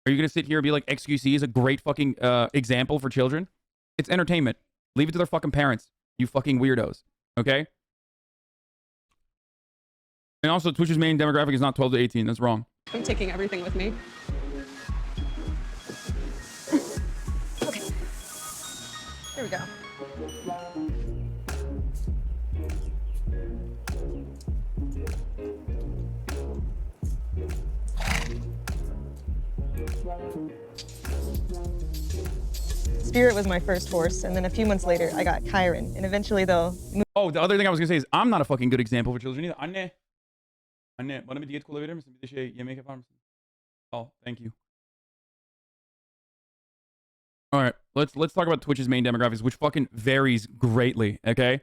Are you going to sit here and be like, XQC is a great fucking example for children? It's entertainment. Leave it to their fucking parents, you fucking weirdos, okay? And also, Twitch's main demographic is not 12 to 18. That's wrong. I'm taking everything with me. Okay. Here we go. Spirit was my first horse, and then a few months later, I got Chiron, and eventually they'll move. Oh, the other thing I was gonna say is I'm not a fucking good example for children either. Anne, bana bir diyet kola verir misin? Bir de şey yemek yapar mısın? Oh, thank you. All right, let's talk about Twitch's main demographics, which fucking varies greatly. Okay,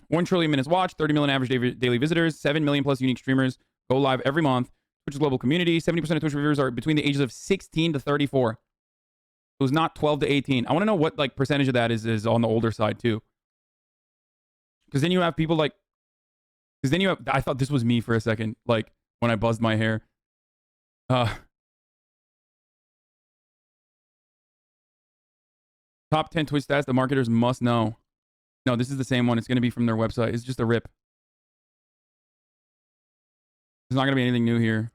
1 trillion minutes watched, 30 million average daily visitors, 7 million plus unique streamers go live every month. Twitch's global community, 70% of Twitch reviewers are between the ages of 16 to 34. It was not 12 to 18. I want to know what like percentage of that is on the older side too. Because then you have people like, because then you have, I thought this was me for a second, like when I buzzed my hair. Top 10 Twitch stats the marketers must know. No, this is the same one. It's going to be from their website. It's just a rip. There's not going to be anything new here.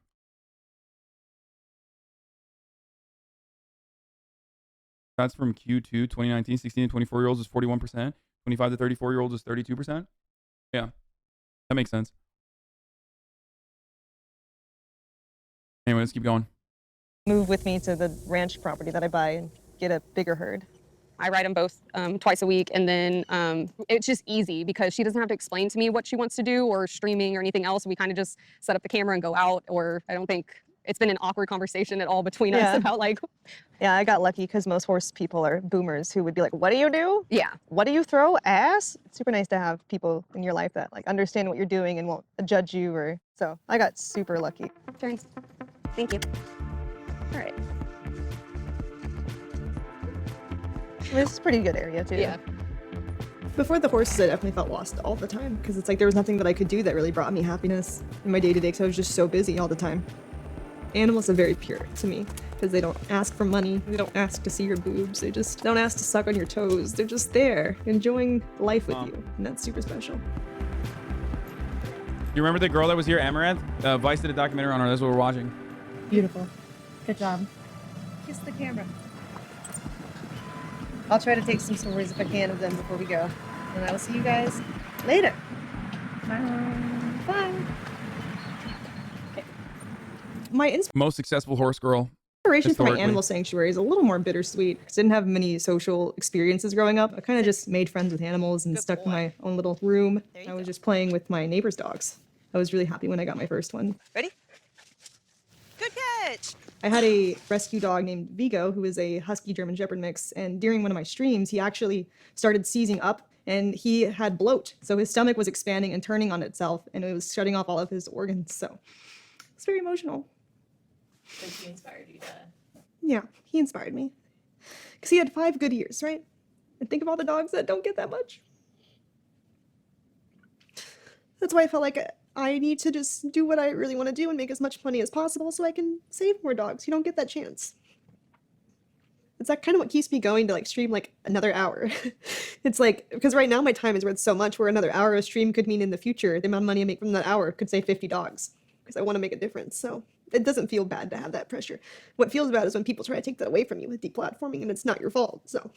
That's from Q2 2019. 16 to 24-year-olds is 41%. 25 to 34-year-olds is 32%. Yeah, that makes sense. Anyway, let's keep going. Move with me to the ranch property that I buy and get a bigger herd. I ride them both twice a week, and then it's just easy because she doesn't have to explain to me what she wants to do or streaming or anything else. We kind of just set up the camera and go out, or I don't think it's been an awkward conversation at all between us about like. Yeah, I got lucky because most horse people are boomers who would be like, what do you do? Yeah. What do you throw? Ass? It's super nice to have people in your life that like understand what you're doing and won't judge you or, so I got super lucky. Turns. Thank you. All right. This is a pretty good area too. Yeah. Before the horses, I definitely felt lost all the time because it's like there was nothing that I could do that really brought me happiness in my day-to-day because I was just so busy all the time. Animals are very pure to me because they don't ask for money, they don't ask to see your boobs, they just don't ask to suck on your toes. They're just there, enjoying life with you, and that's super special. You remember the girl that was here, Amouranth? Vice did a documentary on her. That's what we're watching. Beautiful. Good job. Kiss the camera. I'll try to take some stories if I can of them before we go. And I will see you guys later. Bye. My Most successful horse girl. inspiration for my historically. animal sanctuary is a little more bittersweet because I didn't have many social experiences growing up. I kind of just made friends with animals and stuck in my own little room. I was just playing with my neighbor's dogs. I was really happy when I got my first one. Ready? Good catch! I had a rescue dog named Vigo, who is a husky German Shepherd mix, and during one of my streams, he actually started seizing up, and he had bloat. So his stomach was expanding and turning on itself, and it was shutting off all of his organs. So it's very emotional. So he inspired you to. Yeah, he inspired me. Because he had 5 good years, right? And think of all the dogs that don't get that much. That's why I felt like I need to just do what I really want to do and make as much money as possible so I can save more dogs. You don't get that chance. It's that kind of what keeps me going to like stream like another hour. It's like, because right now my time is worth so much where another hour of stream could mean in the future, the amount of money I make from that hour could save 50 dogs because I want to make a difference. So it doesn't feel bad to have that pressure. What feels bad is when people try to take that away from you with deplatforming and it's not your fault, so.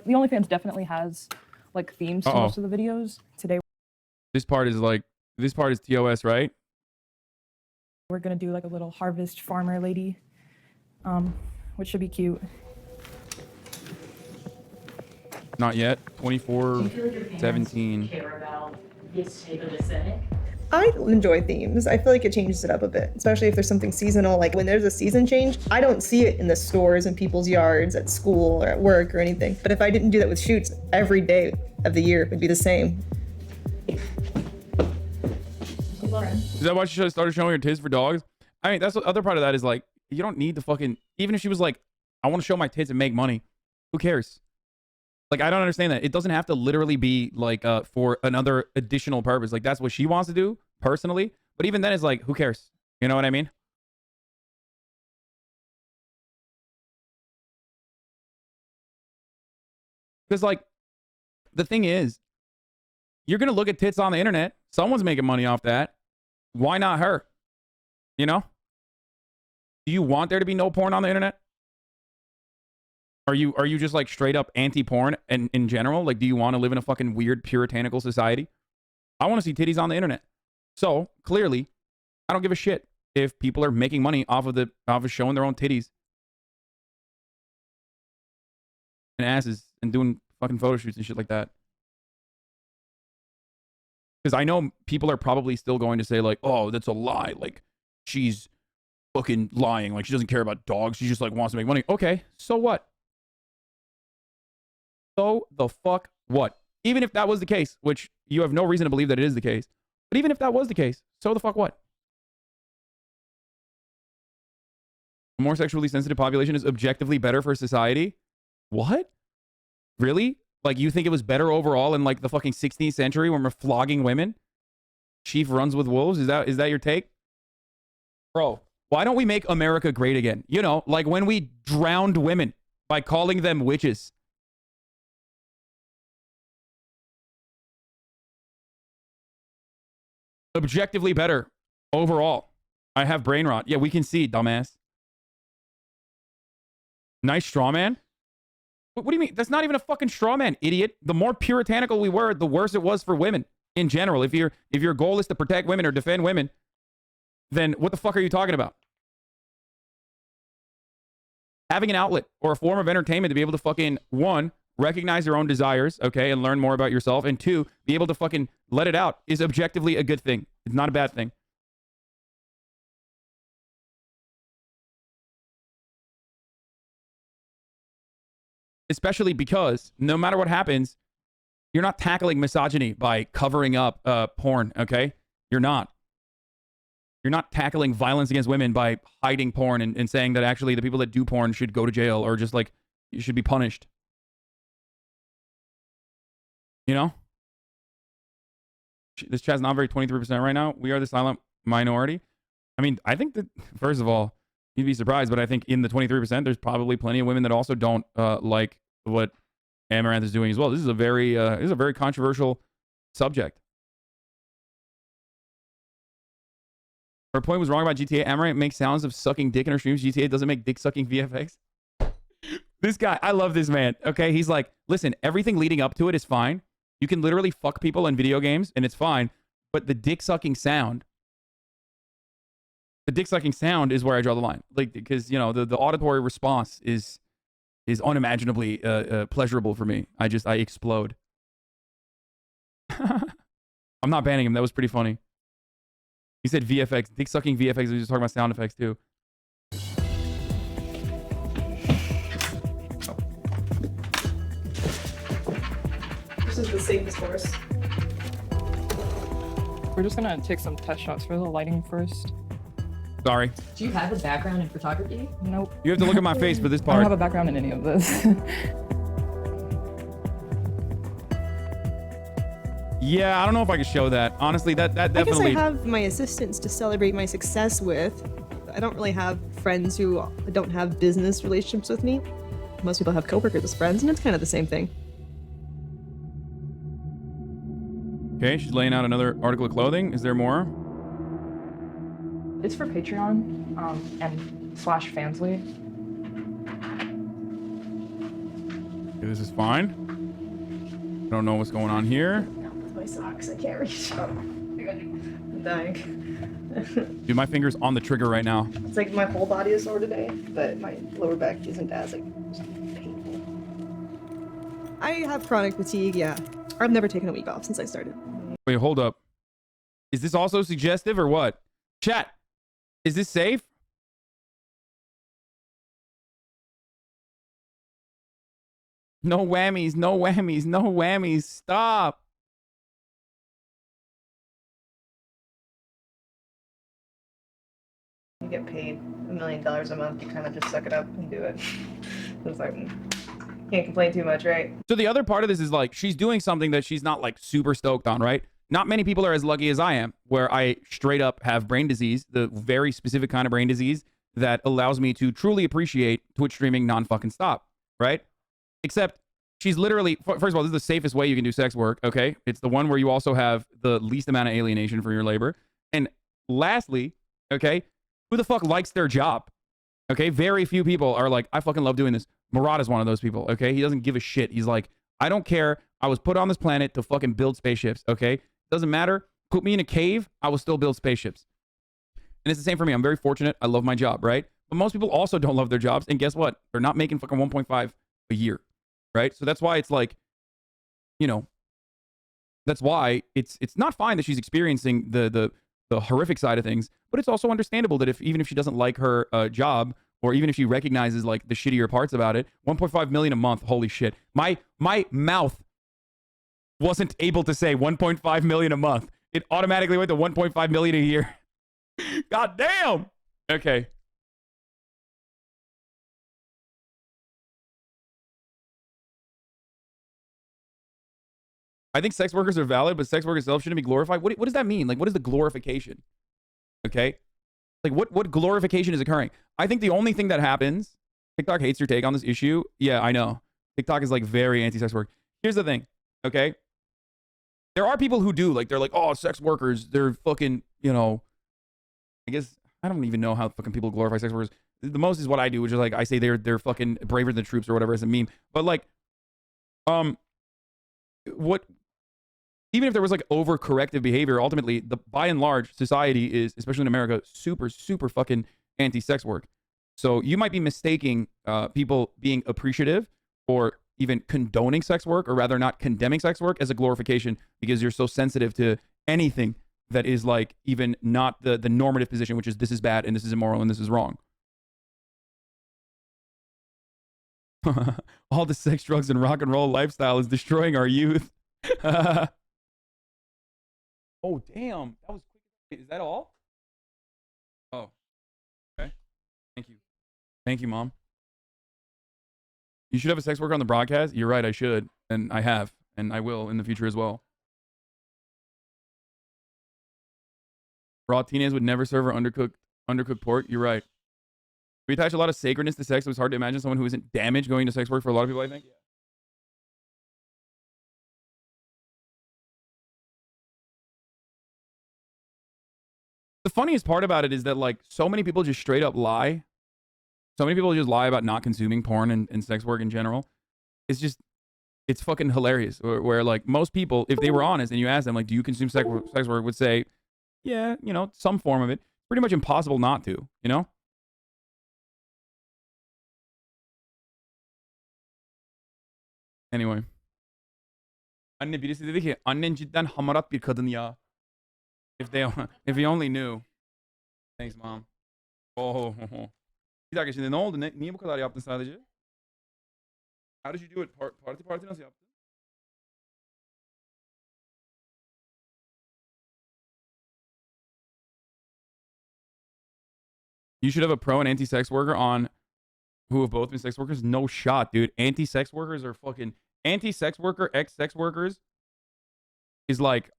The OnlyFans definitely has like themes to most of the videos. Today This part is TOS, right? we're gonna do like a little harvest farmer lady, which should be cute. Not yet. 24/17. I enjoy themes. I feel like it changes it up a bit, especially if there's something seasonal. Like when there's a season change, I don't see it in the stores and people's yards, at school or at work or anything. But if I didn't do that with shoots, every day of the year would be the same. Is that why she started showing her tits for dogs? I mean, that's the other part of that is like, you don't need to fucking, even if she was like, I want to show my tits and make money, who cares? Like, I don't understand that. It doesn't have to literally be like for another additional purpose. Like, that's what she wants to do personally. But even then, it's like, who cares? You know what I mean? Because like, the thing is, you're going to look at tits on the internet. Someone's making money off that. Why not her? You know? Do you want there to be no porn on the internet? Are you just like straight up anti-porn and in general? Like, do you want to live in a fucking weird puritanical society? I want to see titties on the internet. So clearly, I don't give a shit. if people are making money off of showing their own titties and asses and doing fucking photo shoots and shit like that. Because I know people are probably still going to say like, oh, that's a lie. Like, she's fucking lying. Like, she doesn't care about dogs. She just like wants to make money. Okay, so what? So the fuck what? Even if that was the case, which you have no reason to believe that it is the case, but even if that was the case, so the fuck what? A more sexually sensitive population is objectively better for society? What? Really? Like, you think it was better overall in like the fucking 16th century when we're flogging women? Chief runs with wolves? Is that your take? Bro, why don't we make America great again? You know, like when we drowned women by calling them witches. Objectively better overall. I have brain rot. Yeah, we can see, dumbass. Nice straw man. What do you mean? That's not even a fucking straw man, idiot. The more puritanical we were, the worse it was for women in general. If your goal is to protect women or defend women, then what the fuck are you talking about? Having an outlet or a form of entertainment to be able to fucking, one, recognize your own desires, okay, and learn more about yourself, and two, be able to fucking let it out is objectively a good thing. It's not a bad thing. Especially because no matter what happens, you're not tackling misogyny by covering up porn, okay? You're not. You're not tackling violence against women by hiding porn and saying that actually the people that do porn should go to jail or just like you should be punished. You know? This chat's not very 23% right now. We are the silent minority. I mean, I think that, first of all, you'd be surprised, but I think in the 23%, there's probably plenty of women that also don't like what Amouranth is doing as well. This is a very controversial subject. Her point was wrong about GTA. Amouranth makes sounds of sucking dick in her streams. GTA doesn't make dick sucking VFX. This guy, I love this man. Okay, he's like, listen, everything leading up to it is fine. You can literally fuck people in video games and it's fine, but the dick sucking sound. The dick sucking sound is where I draw the line. Like, because, you know, the auditory response is unimaginably pleasurable for me. I explode. I'm not banning him. That was pretty funny. He said VFX. Dick sucking VFX. He was talking about sound effects too. This is the safest horse. We're just gonna take some test shots for the lighting first. Sorry. Do you have a background in photography? Nope. You have to look at my face for this I part. don't have a background in any of this. Yeah, I don't know if I can show that. Honestly, that definitely. I guess I have my assistants to celebrate my success with. I don't really have friends who don't have business relationships with me. Most people have coworkers as friends, and it's kind of the same thing. Okay, she's laying out another article of clothing. Is there more? It's for Patreon and /Fansly. Okay, this is fine. I don't know what's going on here. With my socks, I can't reach up. I'm dying. Dude, my finger's on the trigger right now. It's like my whole body is sore today, but my lower back isn't as like painful. I have chronic fatigue, yeah. I've never taken a week off since I started. Wait, hold up. Is this also suggestive or what? Chat, is this safe? No whammies, no whammies, no whammies. Stop. You get paid $1 million a month, you kind of just suck it up and do it. It's like, can't complain too much, right? So the other part of this is like, she's doing something that she's not like super stoked on, right? Not many people are as lucky as I am, where I straight up have brain disease, the very specific kind of brain disease that allows me to truly appreciate Twitch streaming non-fucking stop, right? Except she's literally, first of all, this is the safest way you can do sex work, okay? It's the one where you also have the least amount of alienation for your labor. And lastly, okay, who the fuck likes their job? Okay, very few people are like, I fucking love doing this. Murad is one of those people, okay? He doesn't give a shit. He's like, I don't care. I was put on this planet to fucking build spaceships, okay? Doesn't matter. Put me in a cave, I will still build spaceships. And it's the same for me. I'm very fortunate. I love my job, right? But most people also don't love their jobs. And guess what? They're not making fucking 1.5 a year, right? So that's why it's like, you know, that's why it's not fine that she's experiencing the horrific side of things, but it's also understandable that even if she doesn't like her job, or even if she recognizes like the shittier parts about it, 1.5 million a month, holy shit. My mouth wasn't able to say 1.5 million a month. It automatically went to 1.5 million a year. God damn. Okay. I think sex workers are valid, but sex work itself shouldn't be glorified. What does that mean? Like, what is the glorification? Okay. Like, what glorification is occurring? I think the only thing that happens, TikTok hates your take on this issue. Yeah, I know. TikTok is like very anti-sex work. Here's the thing, okay? There are people who do, like, they're like, oh, sex workers, they're fucking, you know, I guess, I don't even know how fucking people glorify sex workers. The most is what I do, which is like, I say they're fucking braver than the troops or whatever as a meme. But like, even if there was like overcorrective behavior, ultimately, by and large, society is, especially in America, super, super fucking anti-sex work. So you might be mistaking people being appreciative or even condoning sex work, or rather not condemning sex work, as a glorification, because you're so sensitive to anything that is like even not the normative position, which is this is bad and this is immoral and this is wrong. All the sex, drugs, and rock and roll lifestyle is destroying our youth. Oh, damn. That was quick. Is that all? Oh. Okay. Thank you. Thank you, Mom. You should have a sex worker on the broadcast. You're right, I should. And I have. And I will in the future as well. Raw teenagers would never serve or undercooked pork. You're right. We attach a lot of sacredness to sex. It was hard to imagine someone who isn't damaged going to sex work for a lot of people, I think. Yeah. The funniest part about it is that, like, so many people just straight up lie. So many people just lie about not consuming porn and sex work in general. It's fucking hilarious. Where like, most people, if they were honest and you ask them, like, do you consume sex work, would say, yeah, you know, some form of it. Pretty much impossible not to, you know? Anyway. Anne birisi dedi ki, annen cidden hamarat bir kadın ya. If he only knew. Thanks, Mom. Oh. Bir dakika, şimdi ne oldu? Niye bu kadar yaptın sadece? How did you do it? Parti nasıl yaptın? You should have a pro and anti-sex worker on who have both been sex workers. No shot, dude. Anti-sex workers are fucking... Anti-sex worker, ex-sex workers is like...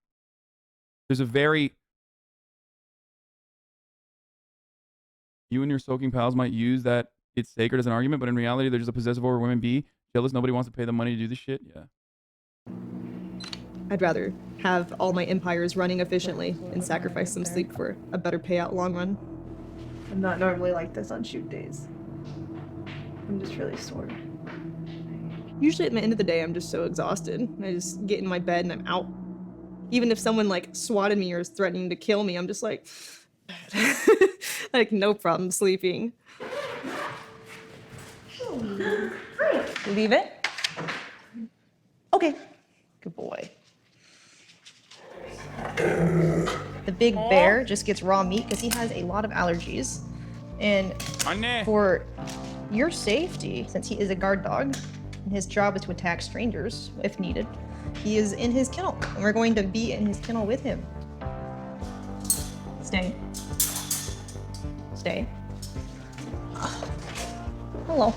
There's a very... You and your soaking pals might use that it's sacred as an argument, but in reality, they're just a possessive over women. B, jealous. Nobody wants to pay the money to do this shit. Yeah. I'd rather have all my empires running efficiently and sacrifice some sleep for a better payout long run. I'm not normally like this on shoot days. I'm just really sore. Usually at the end of the day, I'm just so exhausted. I just get in my bed and I'm out. Even if someone like swatted me or is threatening to kill me, I'm just like, like no problem sleeping. Leave it. Okay. Good boy. The big bear just gets raw meat because he has a lot of allergies. And for your safety, since he is a guard dog, and his job is to attack strangers if needed, he is in his kennel, and we're going to be in his kennel with him. Stay. Stay. Hello.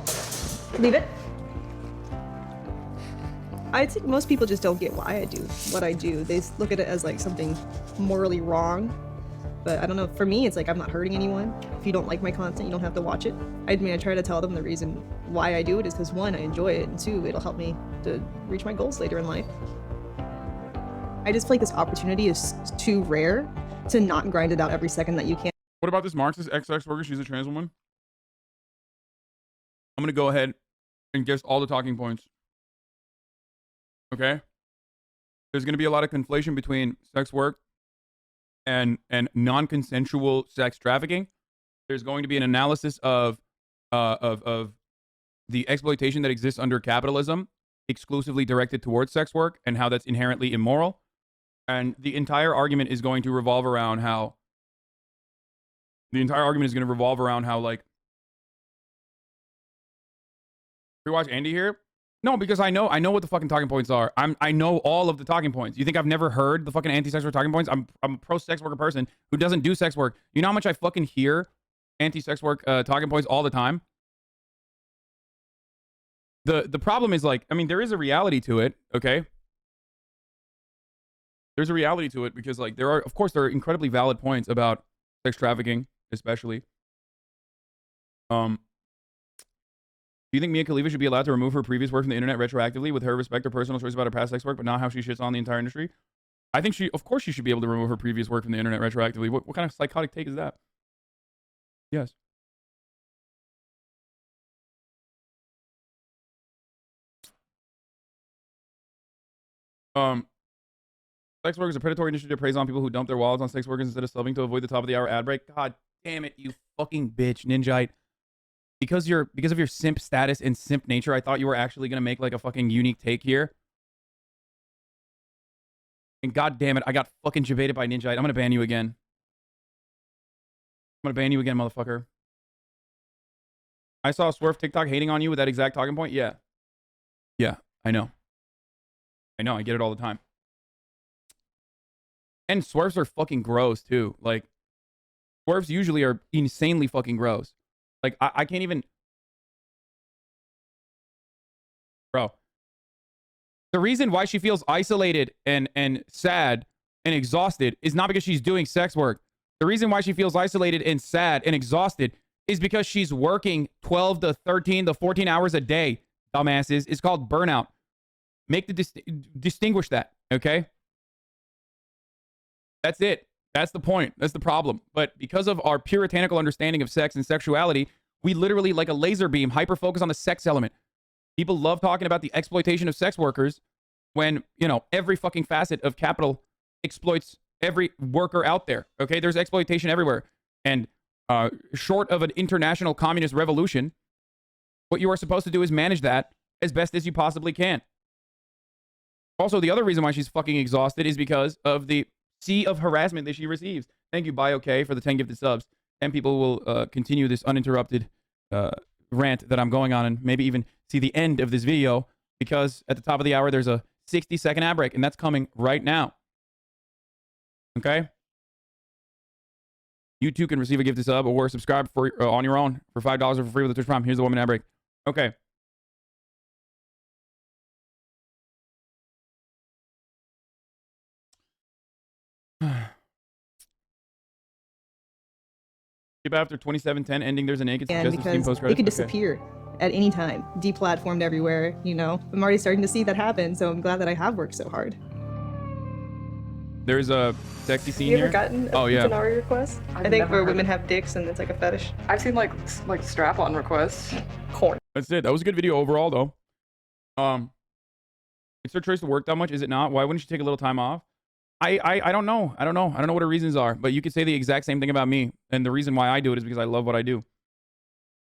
Leave it. I think most people just don't get why I do what I do. They look at it as like something morally wrong. But I don't know, for me, it's like I'm not hurting anyone. If you don't like my content, you don't have to watch it. I mean, I try to tell them the reason why I do it is because one, I enjoy it, and two, it'll help me to reach my goals later in life. I just feel like this opportunity is too rare to not grind it out every second that you can. What about this Marxist ex-sex worker? She's a trans woman. I'm going to go ahead and guess all the talking points. Okay? There's going to be a lot of conflation between sex work and non-consensual sex trafficking. There's going to be an analysis of the exploitation that exists under capitalism, exclusively directed towards sex work, and how that's inherently immoral. And the entire argument is going to revolve around how like, we watch Andy here? No, because I know what the fucking talking points are. I know all of the talking points. You think I've never heard the fucking anti-sex work talking points? I'm a pro-sex worker person who doesn't do sex work. You know how much I fucking hear anti-sex work talking points all the time? The problem is, like, I mean, there is a reality to it, okay? There's a reality to it because, like, there are incredibly valid points about sex trafficking, especially. Do you think Mia Khalifa should be allowed to remove her previous work from the internet retroactively with her respect or personal choice about her past sex work, but not how she shits on the entire industry? I think of course she should be able to remove her previous work from the internet retroactively. What kind of psychotic take is that? Yes. Sex work is a predatory initiative that preys on people who dump their wallets on sex workers instead of subbing to avoid the top of the hour ad break. God damn it, you fucking bitch, Ninjite. Because of your simp status and simp nature, I thought you were actually gonna make like a fucking unique take here. And god damn it, I got fucking jebaited by Ninjite. I'm gonna ban you again. I'm gonna ban you again, motherfucker. I saw Swerve TikTok hating on you with that exact talking point. Yeah. Yeah, I know. I get it all the time. And Swerves are fucking gross too. Like, Swerves usually are insanely fucking gross. Like, I can't even... Bro. The reason why she feels isolated and sad and exhausted is not because she's doing sex work. The reason why she feels isolated and sad and exhausted is because she's working 12 to 13 to 14 hours a day, dumbasses. It's called burnout. Make the distinguish that, okay? That's it. That's the point. That's the problem. But because of our puritanical understanding of sex and sexuality, we literally, like a laser beam, hyper-focus on the sex element. People love talking about the exploitation of sex workers when, you know, every fucking facet of capital exploits every worker out there, okay? There's exploitation everywhere. And short of an international communist revolution, what you are supposed to do is manage that as best as you possibly can. Also, the other reason why she's fucking exhausted is because of the sea of harassment that she receives. Thank you, BioK, for the 10 gifted subs. And people will continue this uninterrupted rant that I'm going on and maybe even see the end of this video because at the top of the hour, there's a 60-second ad break, and that's coming right now. Okay? You too can receive a gifted sub or subscribe for on your own for $5 or for free with the Twitch Prime. Here's the woman ad break. Okay. After 2710 ending, there's a naked suggested Steam post credits. It could disappear at any time, deplatformed everywhere. You know, I'm already starting to see that happen, so I'm glad that I have worked so hard. There's a sexy scene You here. ever gotten a yeah. Futanari request? I think where women have dicks and it's like a fetish. I've seen like strap-on requests. Corn. That's it. That was a good video overall, though. It's her choice to work that much, is it not? Why wouldn't she take a little time off? I don't know. I don't know what her reasons are, but you could say the exact same thing about me. And the reason why I do it is because I love what I do.